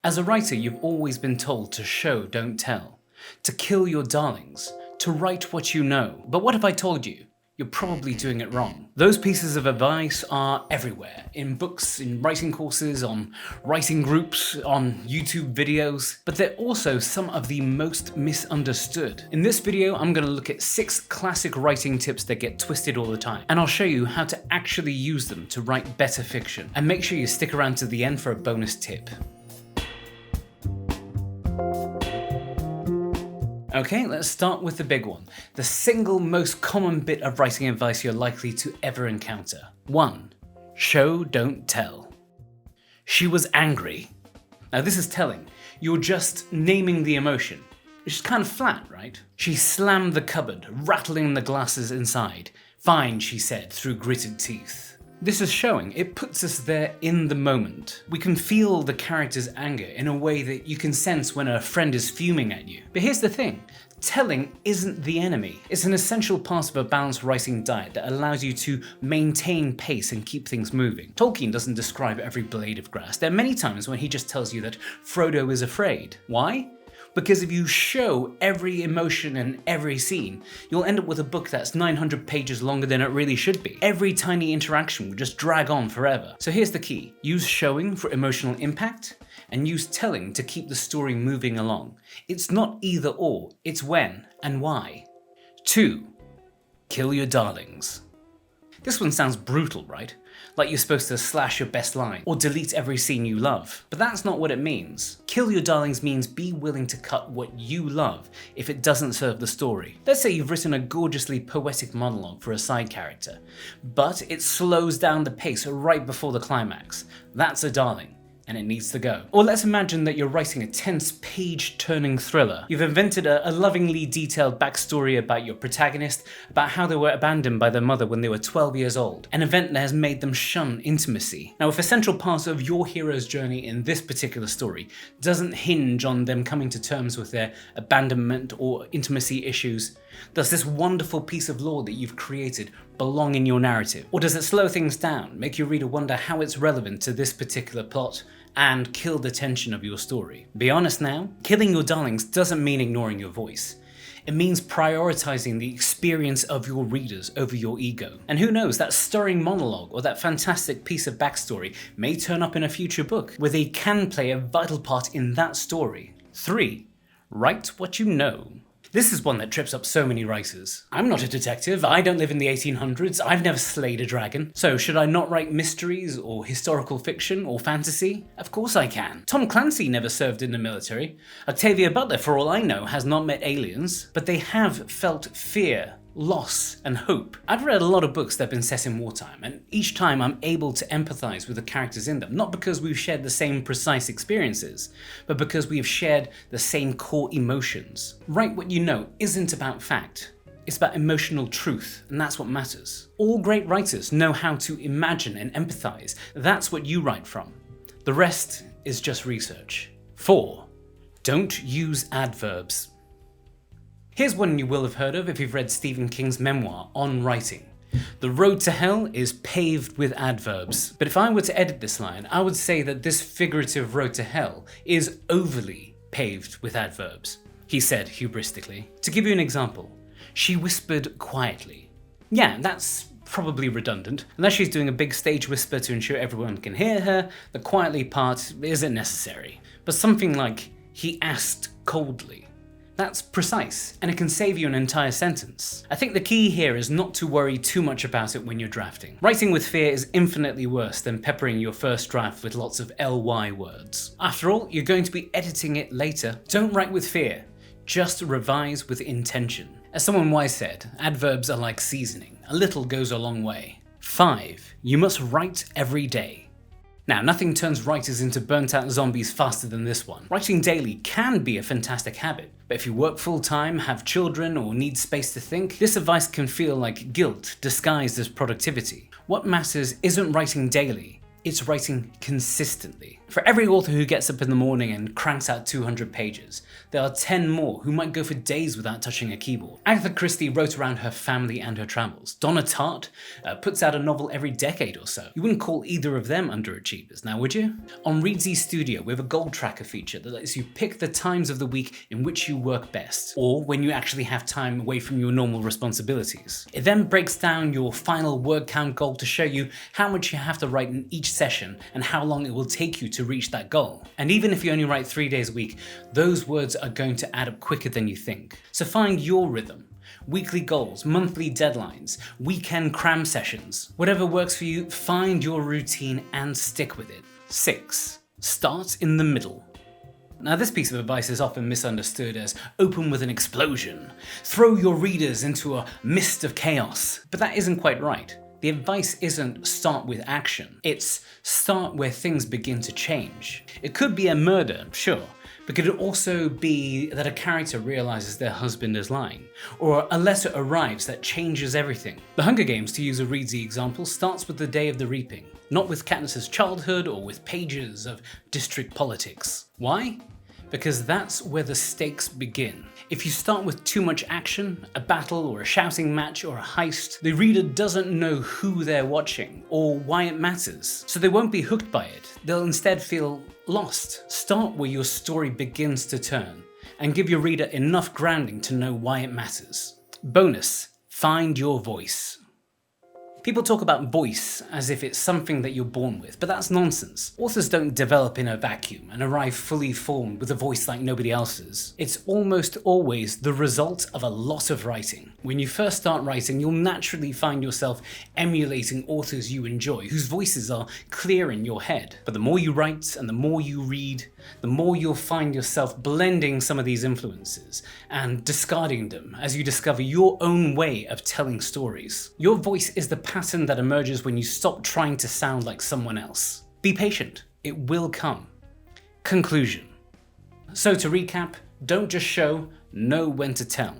As a writer, you've always been told to show, don't tell, to kill your darlings, to write what you know. But what if I told you? You're probably doing it wrong. Those pieces of advice are everywhere, in books, in writing courses, on writing groups, on YouTube videos, but they're also some of the most misunderstood. In this video, I'm going to look at 6 classic writing tips that get twisted all the time, and I'll show you how to actually use them to write better fiction. And make sure you stick around to the end for a bonus tip. Okay, let's start with the big one. The single most common bit of writing advice you're likely to ever encounter. 1. Show, don't tell. She was angry. Now this is telling. You're just naming the emotion, which is kind of flat, right? She slammed the cupboard, rattling the glasses inside. Fine, she said through gritted teeth. This is showing. It puts us there in the moment. We can feel the character's anger in a way that you can sense when a friend is fuming at you. But here's the thing. Telling isn't the enemy. It's an essential part of a balanced writing diet that allows you to maintain pace and keep things moving. Tolkien doesn't describe every blade of grass. There are many times when he just tells you that Frodo is afraid. Why? Because if you show every emotion in every scene, you'll end up with a book that's 900 pages longer than it really should be. Every tiny interaction will just drag on forever. So here's the key. Use showing for emotional impact, and use telling to keep the story moving along. It's not either or, it's when and why. 2. Kill your darlings. This one sounds brutal, right? Like you're supposed to slash your best line, or delete every scene you love. But that's not what it means. Kill your darlings means be willing to cut what you love if it doesn't serve the story. Let's say you've written a gorgeously poetic monologue for a side character, but it slows down the pace right before the climax. That's a darling, and it needs to go. Or let's imagine that you're writing a tense page-turning thriller. You've invented a lovingly detailed backstory about your protagonist, about how they were abandoned by their mother when they were 12 years old, an event that has made them shun intimacy. Now, if a central part of your hero's journey in this particular story doesn't hinge on them coming to terms with their abandonment or intimacy issues, does this wonderful piece of lore that you've created belong in your narrative? Or does it slow things down, make your reader wonder how it's relevant to this particular plot, and kill the tension of your story? Be honest now, killing your darlings doesn't mean ignoring your voice. It means prioritizing the experience of your readers over your ego. And who knows, that stirring monologue or that fantastic piece of backstory may turn up in a future book, where they can play a vital part in that story. 3. Write what you know. This is one that trips up so many writers. I'm not a detective, I don't live in the 1800s, I've never slayed a dragon. So should I not write mysteries or historical fiction or fantasy? Of course I can. Tom Clancy never served in the military. Octavia Butler, for all I know, has not met aliens, but they have felt fear, loss, and hope. I've read a lot of books that have been set in wartime, and each time I'm able to empathize with the characters in them, not because we've shared the same precise experiences, but because we have shared the same core emotions. Write what you know isn't about fact. It's about emotional truth, and that's what matters. All great writers know how to imagine and empathize. That's what you write from. The rest is just research. 4. Don't use adverbs. Here's one you will have heard of if you've read Stephen King's memoir, On Writing. The road to hell is paved with adverbs. But if I were to edit this line, I would say that this figurative road to hell is overly paved with adverbs, he said hubristically. To give you an example, she whispered quietly. Yeah, that's probably redundant. Unless she's doing a big stage whisper to ensure everyone can hear her, the quietly part isn't necessary. But something like, he asked coldly. That's precise, and it can save you an entire sentence. I think the key here is not to worry too much about it when you're drafting. Writing with fear is infinitely worse than peppering your first draft with lots of ly words. After all, you're going to be editing it later. Don't write with fear, just revise with intention. As someone wise said, adverbs are like seasoning. A little goes a long way. 5. You must write every day. Now, nothing turns writers into burnt-out zombies faster than this one. Writing daily can be a fantastic habit, but if you work full-time, have children, or need space to think, this advice can feel like guilt disguised as productivity. What matters isn't writing daily, it's writing consistently. For every author who gets up in the morning and cranks out 200 pages, there are 10 more who might go for days without touching a keyboard. Agatha Christie wrote around her family and her travels. Donna Tartt puts out a novel every decade or so. You wouldn't call either of them underachievers, now would you? On Reedsy Studio, we have a goal tracker feature that lets you pick the times of the week in which you work best, or when you actually have time away from your normal responsibilities. It then breaks down your final word count goal to show you how much you have to write in each session and how long it will take you to reach that goal. And even if you only write 3 days a week, those words are going to add up quicker than you think. So find your rhythm. Weekly goals, monthly deadlines, weekend cram sessions. Whatever works for you, find your routine and stick with it. 6. Start in the middle. Now, this piece of advice is often misunderstood as open with an explosion, throw your readers into a mist of chaos, but that isn't quite right. The advice isn't start with action, it's start where things begin to change. It could be a murder, sure, but could it also be that a character realizes their husband is lying, or a letter arrives that changes everything? The Hunger Games, to use a Reedsy example, starts with the day of the reaping, not with Katniss's childhood or with pages of district politics. Why? Because that's where the stakes begin. If you start with too much action, a battle or a shouting match or a heist, the reader doesn't know who they're watching or why it matters, so they won't be hooked by it. They'll instead feel lost. Start where your story begins to turn, and give your reader enough grounding to know why it matters. Bonus, find your voice. People talk about voice as if it's something that you're born with, but that's nonsense. Authors don't develop in a vacuum and arrive fully formed with a voice like nobody else's. It's almost always the result of a lot of writing. When you first start writing, you'll naturally find yourself emulating authors you enjoy, whose voices are clear in your head. But the more you write and the more you read, the more you'll find yourself blending some of these influences and discarding them as you discover your own way of telling stories. Your voice is the pattern that emerges when you stop trying to sound like someone else. Be patient, it will come. Conclusion. So to recap, don't just show, know when to tell.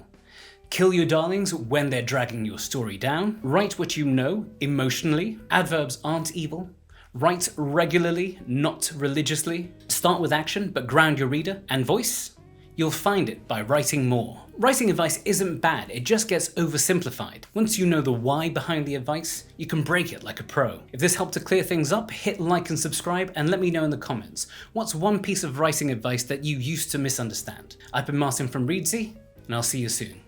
Kill your darlings when they're dragging your story down. Write what you know emotionally. Adverbs aren't evil. Write regularly, not religiously. Start with action, but ground your reader. And voice? You'll find it by writing more. Writing advice isn't bad, it just gets oversimplified. Once you know the why behind the advice, you can break it like a pro. If this helped to clear things up, hit like and subscribe and let me know in the comments. What's one piece of writing advice that you used to misunderstand? I've been Martin from Reedsy, and I'll see you soon.